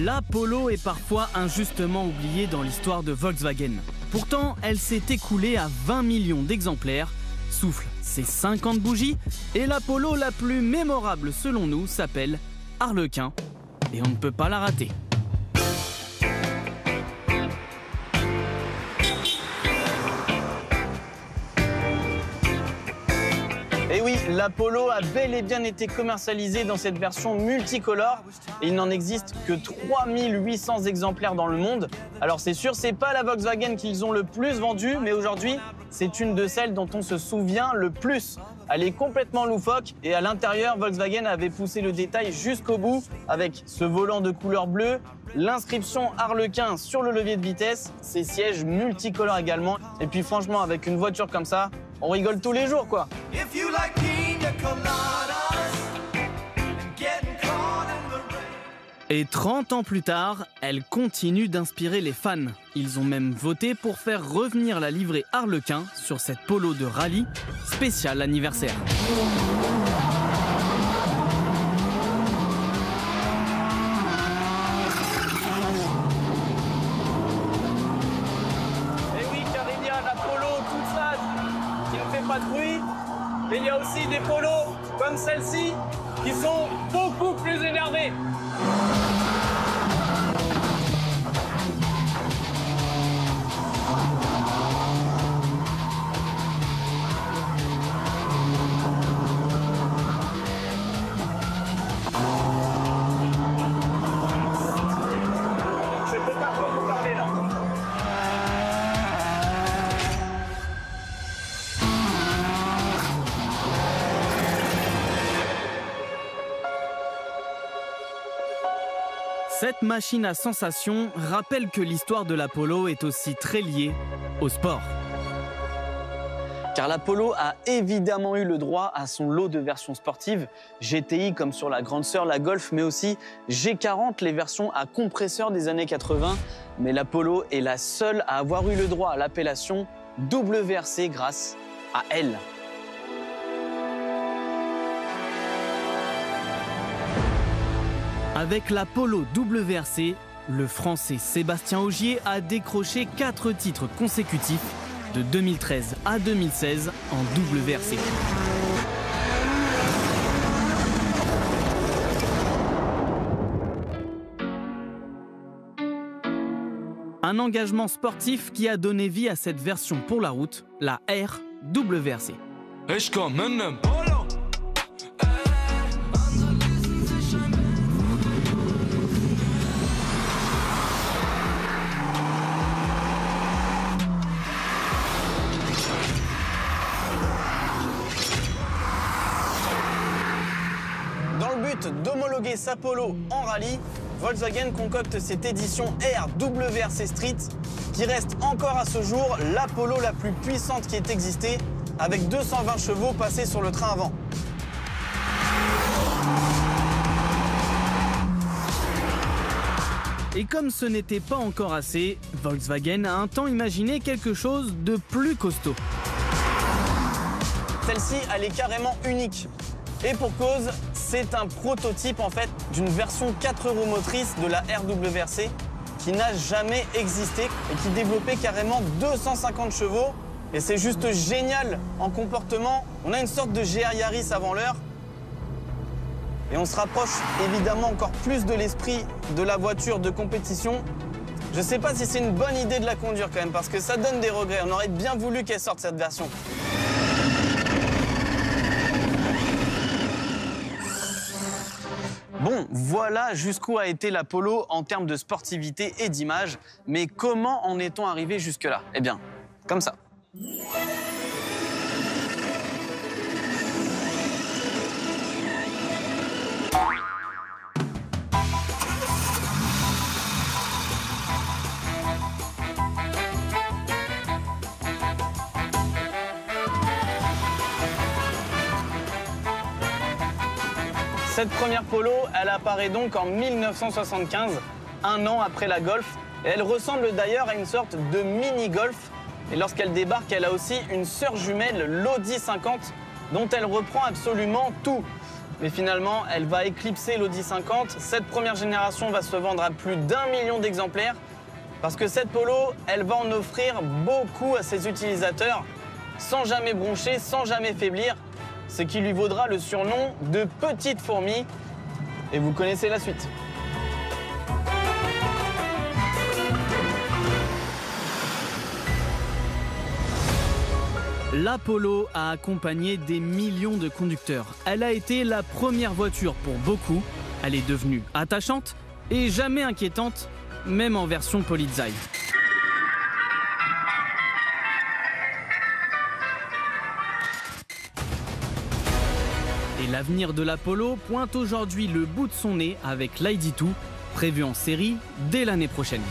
La Polo est parfois injustement oubliée dans l'histoire de Volkswagen. Pourtant, elle s'est écoulée à 20 millions d'exemplaires, souffle ses 50 bougies, et la Polo la plus mémorable selon nous s'appelle Harlequin, et on ne peut pas la rater. Et oui, la Polo a bel et bien été commercialisée dans cette version multicolore et il n'en existe que 3800 exemplaires dans le monde. Alors c'est sûr, c'est pas la Volkswagen qu'ils ont le plus vendue, mais aujourd'hui, c'est une de celles dont on se souvient le plus. Elle est complètement loufoque et à l'intérieur, Volkswagen avait poussé le détail jusqu'au bout avec ce volant de couleur bleue, l'inscription Harlequin sur le levier de vitesse, ses sièges multicolores également. Et puis franchement, avec une voiture comme ça, on rigole tous les jours, quoi. Et 30 ans plus tard, elle continue d'inspirer les fans. Ils ont même voté pour faire revenir la livrée Harlequin sur cette Polo de rallye spécial anniversaire. Pas de bruit, mais il y a aussi des polos comme celle-ci qui sont beaucoup plus énervés. Je peux pas trop vous parler là. Cette machine à sensations rappelle que l'histoire de la Polo est aussi très liée au sport. Car la Polo a évidemment eu le droit à son lot de versions sportives, GTI comme sur la grande sœur, la Golf, mais aussi G40, les versions à compresseur des années 80. Mais la Polo est la seule à avoir eu le droit à l'appellation WRC grâce à elle. Avec la Polo WRC, le Français Sébastien Ogier a décroché 4 titres consécutifs de 2013 à 2016 en WRC. Un engagement sportif qui a donné vie à cette version pour la route, la RWRC. D'homologuer sa Polo en rallye, Volkswagen concocte cette édition RWRC Street qui reste encore à ce jour la Polo la plus puissante qui ait existé avec 220 chevaux passés sur le train avant. Et comme ce n'était pas encore assez, Volkswagen a un temps imaginé quelque chose de plus costaud. Celle-ci, elle est carrément unique. Et pour cause, c'est un prototype en fait d'une version 4 roues motrices de la RWRC qui n'a jamais existé et qui développait carrément 250 chevaux. Et c'est juste génial en comportement. On a une sorte de GR Yaris avant l'heure. Et on se rapproche évidemment encore plus de l'esprit de la voiture de compétition. Je sais pas si c'est une bonne idée de la conduire quand même parce que ça donne des regrets. On aurait bien voulu qu'elle sorte cette version. Bon, voilà jusqu'où a été la Polo en termes de sportivité et d'image. Mais comment en est-on arrivé jusque-là? Eh bien, comme ça. Cette première Polo, elle apparaît donc en 1975, un an après la Golf. Et elle ressemble d'ailleurs à une sorte de mini-Golf. Et lorsqu'elle débarque, elle a aussi une sœur jumelle, l'Audi 50, dont elle reprend absolument tout. Mais finalement, elle va éclipser l'Audi 50. Cette première génération va se vendre à plus d'1 million d'exemplaires parce que cette Polo, elle va en offrir beaucoup à ses utilisateurs sans jamais broncher, sans jamais faiblir, ce qui lui vaudra le surnom de petite fourmi. Et vous connaissez la suite. La Polo a accompagné des millions de conducteurs. Elle a été la première voiture pour beaucoup. Elle est devenue attachante et jamais inquiétante, même en version Polizei. Et l'avenir de la Polo pointe aujourd'hui le bout de son nez avec l'ID2, prévu en série dès l'année prochaine.